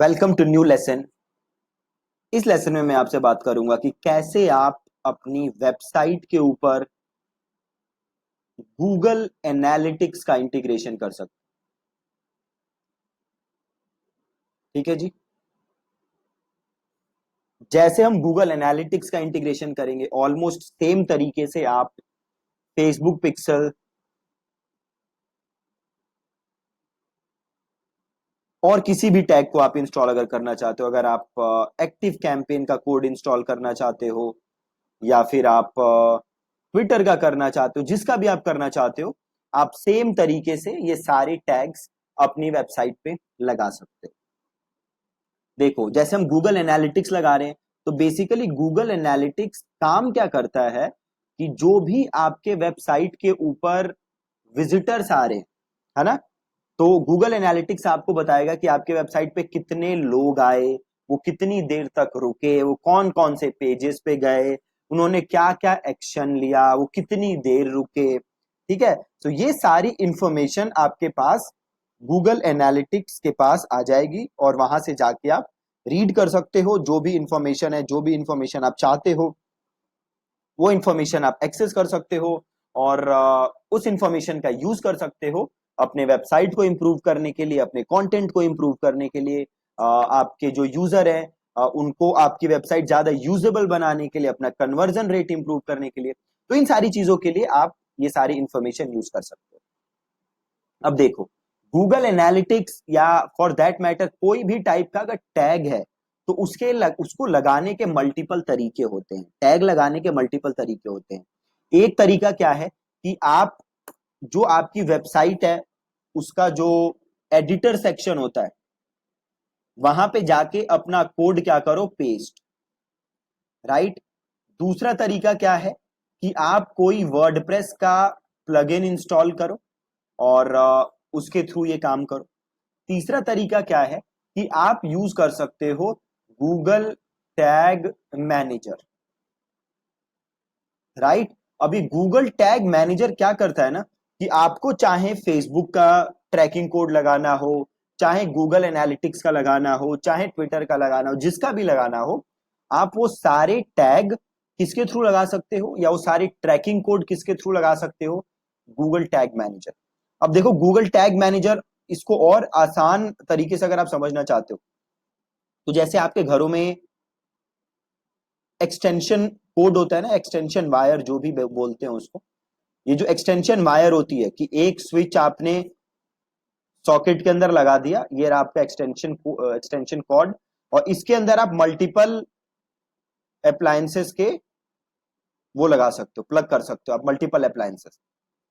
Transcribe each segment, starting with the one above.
Welcome to new lesson. इस lesson में मैं आपसे बात करूंगा कि कैसे आप अपनी वेबसाइट के ऊपर गूगल एनालिटिक्स का इंटीग्रेशन कर सकते। ठीक है जी। जैसे हम गूगल एनालिटिक्स का इंटीग्रेशन करेंगे ऑलमोस्ट सेम तरीके से आप फेसबुक पिक्सल और किसी भी टैग को आप इंस्टॉल अगर करना चाहते हो, अगर आप एक्टिव कैंपेन का कोड इंस्टॉल करना चाहते हो या फिर आप ट्विटर का करना चाहते हो, जिसका भी आप करना चाहते हो, आप सेम तरीके से ये सारे टैग्स अपनी वेबसाइट पे लगा सकते हो। देखो, जैसे हम गूगल एनालिटिक्स लगा रहे हैं तो बेसिकली गूगल एनालिटिक्स काम क्या करता है कि जो भी आपके वेबसाइट के ऊपर विजिटर्स आ रहे हैं, है ना, तो गूगल एनालिटिक्स आपको बताएगा कि आपके वेबसाइट पे कितने लोग आए, वो कितनी देर तक रुके, वो कौन कौन से पेजेस पे गए, उन्होंने क्या क्या एक्शन लिया, वो कितनी देर रुके। ठीक है, तो ये सारी इंफॉर्मेशन आपके पास गूगल एनालिटिक्स के पास आ जाएगी और वहां से जाके आप रीड कर सकते हो। जो भी इंफॉर्मेशन है, जो भी इंफॉर्मेशन आप चाहते हो, वो इंफॉर्मेशन आप एक्सेस कर सकते हो और उस इंफॉर्मेशन का यूज कर सकते हो अपने वेबसाइट को इंप्रूव करने के लिए, अपने कंटेंट को इंप्रूव करने के लिए, आपके जो यूजर है उनको आपकी वेबसाइट ज्यादा यूजेबल बनाने के लिए, अपना कन्वर्जन रेट इंप्रूव करने के लिए। तो इन सारी चीजों के लिए आप ये सारी इंफॉर्मेशन यूज कर सकते हो। अब देखो, गूगल एनालिटिक्स या फॉर दैट मैटर कोई भी टाइप का अगर टैग है तो उसको लगाने के मल्टीपल तरीके होते हैं। टैग लगाने के मल्टीपल तरीके होते हैं। एक तरीका क्या है कि आप जो आपकी वेबसाइट है उसका जो एडिटर सेक्शन होता है वहां पे जाके अपना कोड क्या करो, पेस्ट। राइट। दूसरा तरीका क्या है कि आप कोई वर्डप्रेस का प्लगइन इंस्टॉल करो और उसके थ्रू ये काम करो। तीसरा तरीका क्या है कि आप यूज कर सकते हो गूगल टैग मैनेजर। राइट। अभी गूगल टैग मैनेजर क्या करता है ना कि आपको चाहे फेसबुक का ट्रैकिंग कोड लगाना हो, चाहे गूगल एनालिटिक्स का लगाना हो, चाहे ट्विटर का लगाना हो, जिसका भी लगाना हो, आप वो सारे टैग किसके थ्रू लगा सकते हो या वो सारे ट्रैकिंग कोड किसके थ्रू लगा सकते हो, गूगल टैग मैनेजर। अब देखो, गूगल टैग मैनेजर, इसको और आसान तरीके से अगर आप समझना चाहते हो तो जैसे आपके घरों में एक्सटेंशन कोड होता है ना, एक्सटेंशन वायर जो भी बोलते हैं उसको, ये जो एक्सटेंशन वायर होती है कि एक स्विच आपने सॉकेट के अंदर लगा दिया, ये रहा आपका एक्सटेंशन कॉर्ड, और इसके अंदर आप मल्टीपल अप्लायंसेस के वो लगा सकते हो, प्लग कर सकते हो आप मल्टीपल अप्लायंसेस।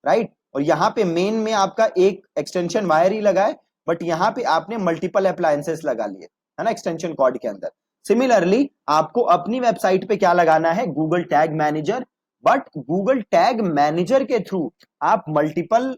राइट। और यहाँ पे मेन में आपका एक एक्सटेंशन वायर ही लगा है, बट यहाँ पे आपने मल्टीपल अप्लायंसेस लगा लिए, है ना, एक्सटेंशन कॉर्ड के अंदर। सिमिलरली आपको अपनी वेबसाइट पे क्या लगाना है, Google tag manager. But Google tag manager के थ्रू आप multiple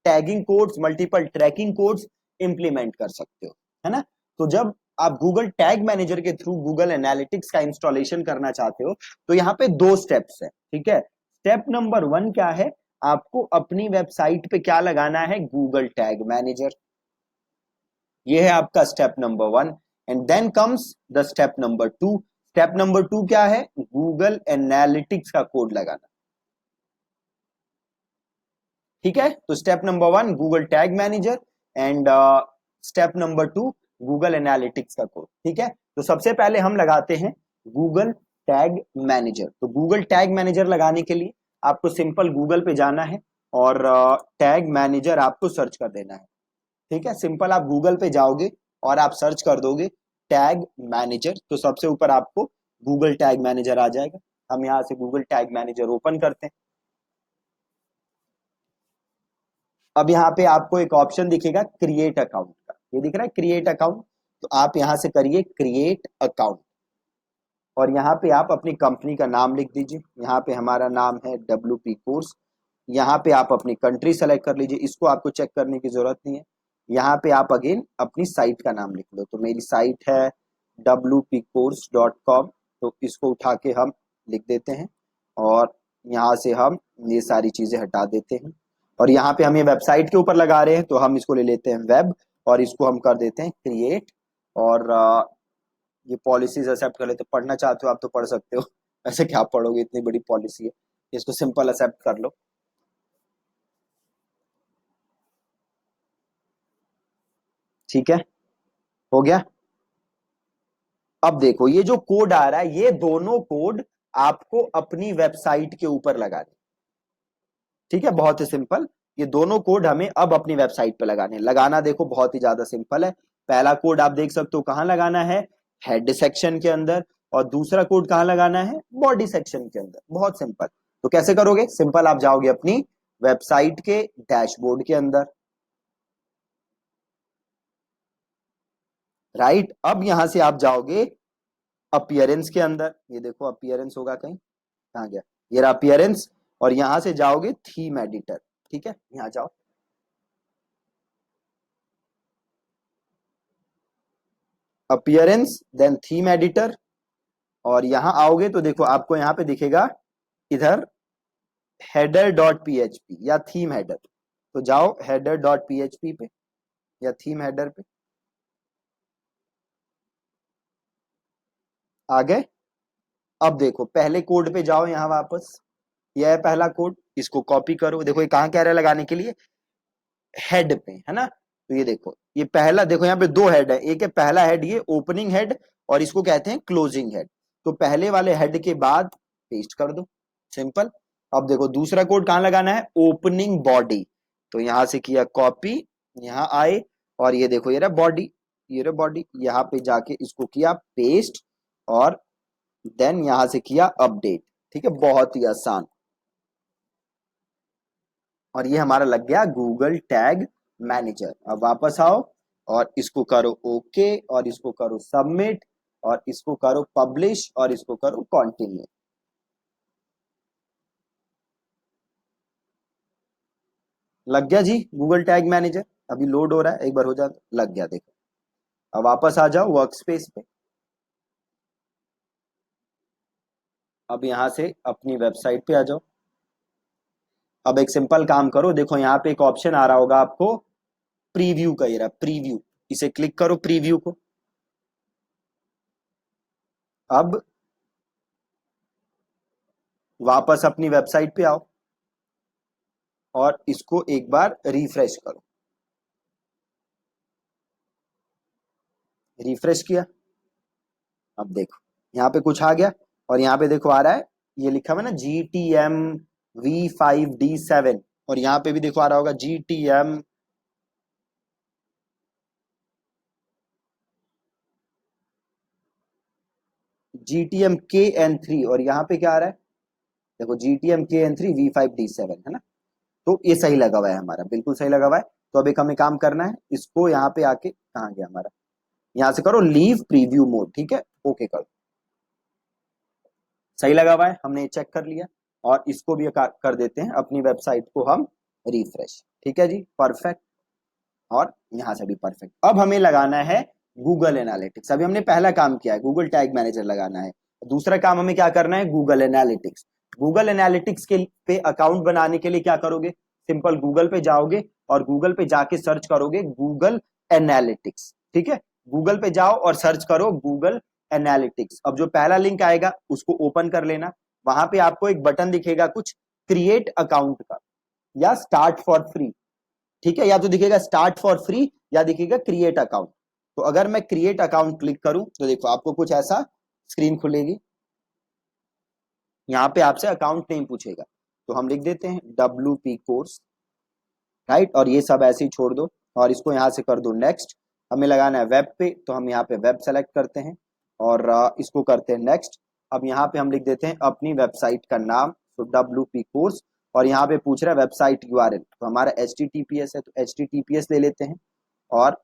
tagging codes, multiple tracking codes implement कर सकते हो, है ना। तो जब आप गूगल टैग मैनेजर के थ्रू गूगल एनालिटिक्स का इंस्टॉलेशन करना चाहते हो तो यहाँ पे दो स्टेप्स है। ठीक है। स्टेप नंबर 1 क्या है, आपको अपनी वेबसाइट पे क्या लगाना है, गूगल टैग मैनेजर। ये है आपका step number 1। And then comes the step number 2। Step number 2 क्या है, गूगल एनालिटिक्स का कोड लगाना। ठीक है। तो step number 1 Google tag manager and step number 2 Google analytics का कोड। ठीक है। तो सबसे पहले हम लगाते हैं गूगल टैग मैनेजर। तो गूगल टैग मैनेजर लगाने के लिए आपको सिंपल गूगल पे जाना है और टैग मैनेजर आपको सर्च कर देना है। ठीक है। सिंपल आप गूगल पे जाओगे और आप सर्च कर दोगे टैग मैनेजर, तो सबसे ऊपर आपको गूगल टैग मैनेजर आ जाएगा। हम यहाँ से गूगल टैग मैनेजर ओपन करते हैं। अब यहाँ पे आपको एक ऑप्शन दिखेगा क्रिएट अकाउंट का, ये दिख रहा है क्रिएट अकाउंट। तो आप यहाँ से करिए क्रिएट अकाउंट और यहाँ पे आप अपनी कंपनी का नाम लिख दीजिए। यहाँ पे हमारा नाम है WP कोर्स। यहाँ पे आप अपनी कंट्री सेलेक्ट कर लीजिए, इसको आपको चेक करने की जरूरत नहीं है। यहाँ पे आप अगेन अपनी साइट का नाम लिख लो। तो मेरी साइट है wpcourse.com, तो इसको उठा के हम लिख देते हैं और यहाँ से हम ये सारी चीजें हटा देते हैं। और यहाँ पे हम ये वेबसाइट के ऊपर लगा रहे हैं तो हम इसको ले लेते हैं वेब और इसको हम कर देते हैं क्रिएट और ये पॉलिसीज एक्सेप्ट कर लेते, पढ़ना चाहते हो आप तो पढ़ सकते हो। ऐसे क्या पढ़ोगे, इतनी बड़ी पॉलिसी है, इसको सिंपल एक्सेप्ट कर लो। ठीक है, हो गया। अब देखो ये जो कोड आ रहा है, ये दोनों कोड आपको अपनी वेबसाइट के ऊपर लगाने। ठीक है, बहुत ही सिंपल। ये दोनों कोड हमें अब अपनी वेबसाइट पे लगाने। लगाना देखो बहुत ही ज्यादा सिंपल है। पहला कोड आप देख सकते हो कहां लगाना है, हेड सेक्शन के अंदर। और दूसरा कोड कहां लगाना है, बॉडी सेक्शन के अंदर। बहुत सिंपल। तो कैसे करोगे, सिंपल, आप जाओगे अपनी वेबसाइट के डैशबोर्ड के अंदर। राइट, अब यहां से आप जाओगे अपीयरेंस के अंदर। ये देखो अपीयरेंस होगा कहीं, कहां गया, ये रहा अपीयरेंस। और यहां से जाओगे थीम एडिटर। ठीक है, यहां जाओ, अपीयरेंस, देन थीम एडिटर। और यहां आओगे तो देखो आपको यहां पे दिखेगा इधर हेडर डॉट पीएचपी या थीम हेडर। तो जाओ हेडर डॉट पीएचपी पे या थीम हेडर पे। आ गए। अब देखो पहले कोड पे जाओ, यहां वापस। यह है पहला कोड, इसको कॉपी करो। देखो ये कहां कह रहा है लगाने के लिए, हेड पे, है ना। तो ये देखो, ये पहला देखो यहाँ पे दो हेड है। एक है पहला हेड, ये ओपनिंग हेड, और इसको कहते हैं क्लोजिंग हेड। तो पहले वाले हेड के बाद पेस्ट कर दो, सिंपल। अब देखो दूसरा कोड कहां लगाना है, ओपनिंग बॉडी। तो यहां से किया कॉपी, यहां आए, और ये देखो ये रहा बॉडी, ये रहा बॉडी। यहाँ पे जाके इसको किया पेस्ट, और देन यहां से किया अपडेट। ठीक है, बहुत ही आसान। और ये हमारा लग गया गूगल टैग मैनेजर। अब वापस आओ और इसको करो ओके, और इसको करो सबमिट, और इसको करो पब्लिश, और इसको करो कंटिन्यू। लग गया जी गूगल टैग मैनेजर। अभी लोड हो रहा है, एक बार हो जाए तो लग गया, देखो। अब वापस आ जाओ वर्क स्पेस पे। अब यहां से अपनी वेबसाइट पे आ जाओ। अब एक सिंपल काम करो, देखो यहाँ पे एक ऑप्शन आ रहा होगा आपको, प्रीव्यू का। ये रहा प्रीव्यू, इसे क्लिक करो प्रीव्यू को। अब वापस अपनी वेबसाइट पे आओ और इसको एक बार रिफ्रेश करो। रिफ्रेश किया, अब देखो यहाँ पे कुछ आ गया। और यहाँ पे देखो आ रहा है, ये लिखा हुआ है ना GTM V5D7। और यहाँ पे भी देखो आ रहा होगा GTM KN3। और यहाँ पे क्या आ रहा है, देखो GTM KN3 V5D7, है ना। तो ये सही लगा हुआ है हमारा, बिल्कुल सही लगा हुआ है। तो अब एक हमें काम करना है, इसको यहाँ पे आके, कहाँ गया हमारा, यहाँ से करो लीव प्रीव्यू मोड। ठीक है, ओके करो। सही लगा हुआ है, हमने चेक कर लिया। और इसको भी कर देते हैं अपनी वेबसाइट को हम रिफ्रेश। ठीक है जी, परफेक्ट। और यहां से भी परफेक्ट। अब हमें लगाना है गूगल एनालिटिक्स। अभी हमने पहला काम किया है, गूगल टैग मैनेजर लगाना है। दूसरा काम हमें क्या करना है, गूगल एनालिटिक्स। गूगल एनालिटिक्स के पे अकाउंट बनाने के लिए क्या करोगे, सिंपल गूगल पे जाओगे और गूगल पे जाके सर्च करोगे गूगल एनालिटिक्स। ठीक है, गूगल पे जाओ और सर्च करो गूगल एनालिटिक्स। अब जो पहला लिंक आएगा उसको ओपन कर लेना। वहां पे आपको एक बटन दिखेगा कुछ क्रिएट अकाउंट का, या स्टार्ट फॉर फ्री। ठीक है, या तो दिखेगा स्टार्ट फॉर फ्री या दिखेगा क्रिएट अकाउंट। तो अगर मैं क्रिएट अकाउंट क्लिक करूं तो देखो आपको कुछ ऐसा स्क्रीन खुलेगी। यहां पे आपसे अकाउंट नेम पूछेगा, तो हम लिख देते हैं WP कोर्स। राइट, और ये सब ऐसे ही छोड़ दो और इसको यहां से कर दो नेक्स्ट। हमें लगाना है वेब पे, तो हम यहाँ पे वेब सेलेक्ट करते हैं और इसको करते हैं नेक्स्ट। अब यहाँ पे हम लिख देते हैं अपनी वेबसाइट का नाम, तो WP कोर्स। और यहाँ पे पूछ रहा है वेबसाइट URL, तो हमारा HTTPS है, तो HTTPS ले लेते हैं। और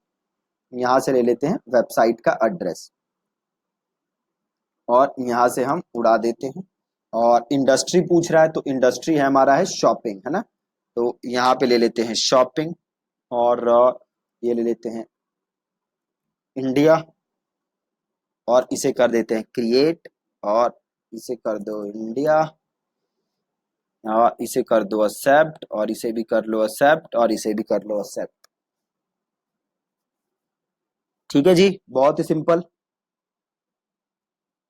यहाँ से ले लेते हैं वेबसाइट का एड्रेस, और यहाँ से हम उड़ा देते हैं। और इंडस्ट्री पूछ रहा है, तो इंडस्ट्री है हमारा है शॉपिंग, है ना। तो यहाँ पे ले लेते हैं शॉपिंग। और ये ले लेते हैं इंडिया, और इसे कर देते हैं क्रिएट। और इसे कर दो इंडिया, और इसे कर दो एक्सेप्ट, और इसे भी कर लो एक्सेप्ट, और इसे भी कर लो एक्सेप्ट। ठीक है जी, बहुत ही सिंपल।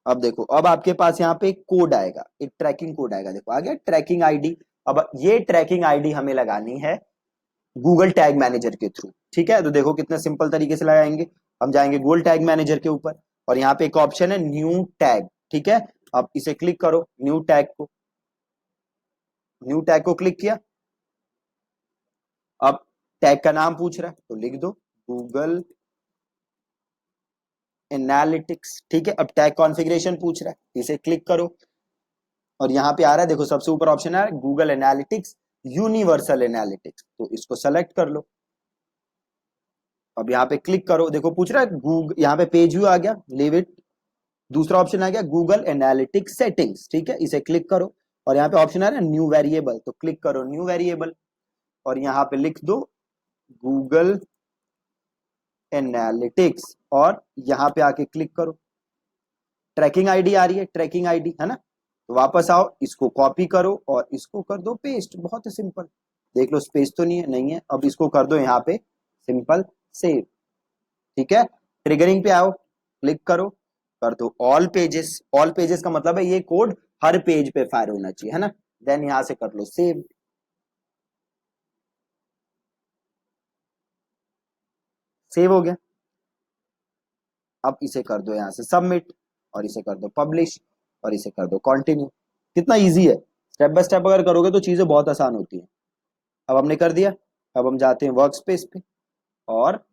अब देखो, अब आपके पास यहाँ पे एक कोड आएगा, एक ट्रैकिंग कोड आएगा, देखो आ गया ट्रैकिंग आईडी। अब ये ट्रैकिंग आईडी हमें लगानी है गूगल टैग मैनेजर के थ्रू। ठीक है, तो देखो कितने सिंपल तरीके से लगाएंगे। हम जाएंगे गूगल टैग मैनेजर के ऊपर और यहाँ पे एक ऑप्शन है न्यू टैग। ठीक है, अब इसे क्लिक करो, न्यू टैग को क्लिक किया। अब टैग का नाम पूछ रहा है तो लिख दो गूगल एनालिटिक्स। ठीक है, अब टैग कॉन्फ़िगरेशन पूछ रहा है, इसे क्लिक करो और यहाँ पे आ रहा है, देखो सबसे ऊपर ऑप्शन आ रहा है गूगल एनालिटिक्स यूनिवर्सल एनालिटिक्स, तो इसको सेलेक्ट कर लो। अब यहाँ पे क्लिक करो, देखो पूछ रहा है गूगल, यहाँ पे पेज व्यू आ गया, लीव इट। दूसरा ऑप्शन आ गया गूगल एनालिटिक्स सेटिंग्स। ठीक है, इसे क्लिक करो और यहाँ पे ऑप्शन आ रहा है न्यू वेरिएबल, तो क्लिक करो न्यू वेरिएबल और यहाँ पे लिख दो गूगल एनालिटिक्स और यहाँ पे आके क्लिक करो। ट्रैकिंग आईडी आ रही है, ट्रैकिंग आईडी है ना, तो वापस आओ, इसको कॉपी करो और इसको कर दो पेस्ट। बहुत ही सिंपल, देख लो स्पेस तो नहीं है, नहीं है। अब इसको कर दो यहाँ पे सिंपल सेव। ठीक है, ट्रिगरिंग पे आओ, क्लिक करो, कर दो ऑल पेजेस। ऑल पेजेस का मतलब है ये कोड हर पेज पे फायर होना चाहिए, है ना। देन यहां से कर लो सेव। सेव हो गया। अब इसे कर दो यहाँ से सबमिट और इसे कर दो पब्लिश और इसे कर दो कंटिन्यू। कितना इजी है, स्टेप बाय स्टेप अगर करोगे तो चीजें बहुत आसान होती है। अब हमने कर दिया, अब हम जाते हैं वर्क स्पेस पे और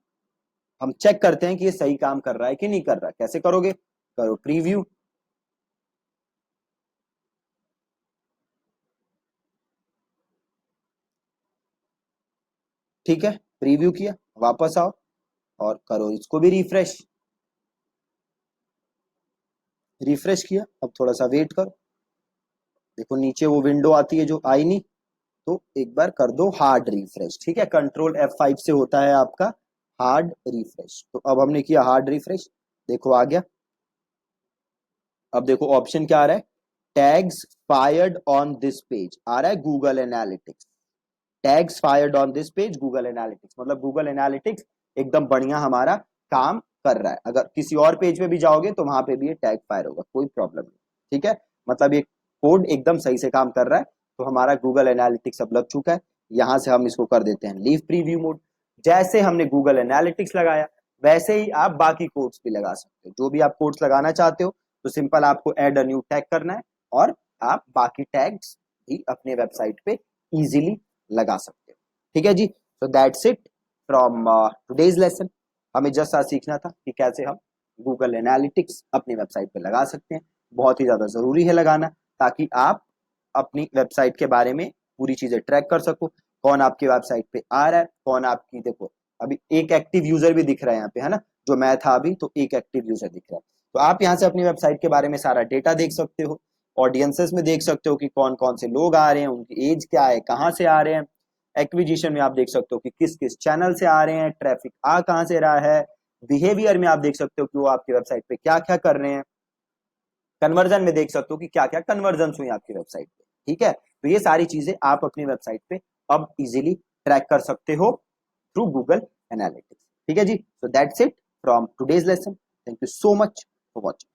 हम चेक करते हैं कि ये सही काम कर रहा है कि नहीं कर रहा। कैसे करोगे, करो प्रीव्यू। ठीक है, प्रीव्यू किया, वापस आओ और करो इसको भी रिफ्रेश। रिफ्रेश किया, अब थोड़ा सा वेट करो, देखो नीचे वो विंडो आती है जो आई नहीं, तो एक बार कर दो हार्ड रिफ्रेश। ठीक है, कंट्रोल F5 से होता है आपका हार्ड रिफ्रेश। तो अब हमने किया हार्ड रिफ्रेश, देखो आ गया। अब देखो ऑप्शन क्या आ रहा है, tags fired on this page आ रहा है Google Analytics. Tags fired on this page Google Analytics, मतलब गूगल एनालिटिक्स एकदम बढ़िया हमारा काम कर रहा है। अगर किसी और पेज पे भी जाओगे तो वहां पे भी ये टैग फायर होगा, कोई प्रॉब्लम नहीं। ठीक है, मतलब ये कोड एकदम सही से काम कर रहा है। तो हमारा गूगल एनालिटिक्स अब लग चुका है। यहां से हम इसको कर देते हैं लीव प्रीव्यू मोड। जैसे हमने गूगल एनालिटिक्स लगाया वैसे ही आप बाकी कोड्स भी लगा सकते हो। जो भी आप कोड्स लगाना चाहते हो तो सिंपल आपको एड अ न्यू टैग करना है और आप बाकी टैग्स भी अपने वेबसाइट पे इजीली लगा सकते हो। ठीक है जी, तो that's it from today's lesson. हमें जस्ट आज सीखना था कि कैसे हम गूगल एनालिटिक्स अपनी वेबसाइट पे लगा सकते हैं। बहुत ही ज्यादा जरूरी है लगाना, ताकि आप अपनी वेबसाइट के बारे में पूरी चीजें ट्रैक कर सको। कौन आपकी वेबसाइट पे आ रहा है, कौन आपकी, देखो अभी एक एक्टिव यूजर भी दिख रहा है यहाँ पे, है ना, जो मैं था अभी, तो एक एक्टिव यूजर दिख रहा है। तो आप यहाँ से अपनी वेबसाइट के बारे में सारा डेटा देख सकते हो। ऑडियंसेस में देख सकते हो कि कौन कौन से लोग आ रहे हैं, उनकी एज क्या है, कहाँ से आ रहे हैं। एक्विजिशन में आप देख सकते हो कि किस किस चैनल से आ रहे हैं, ट्रैफिक आ कहाँ से रहा है। बिहेवियर में आप देख सकते हो कि वो आपकी वेबसाइट पे क्या क्या कर रहे हैं। कन्वर्जन में देख सकते हो कि क्या क्या कन्वर्जन हुई आपकी वेबसाइट पे। ठीक है, तो ये सारी चीजें आप अपनी वेबसाइट पे अब इजीली ट्रैक कर सकते हो थ्रू गूगल एनालिटिक्स। ठीक है जी, so that's it from today's lesson. Thank you so much for watching.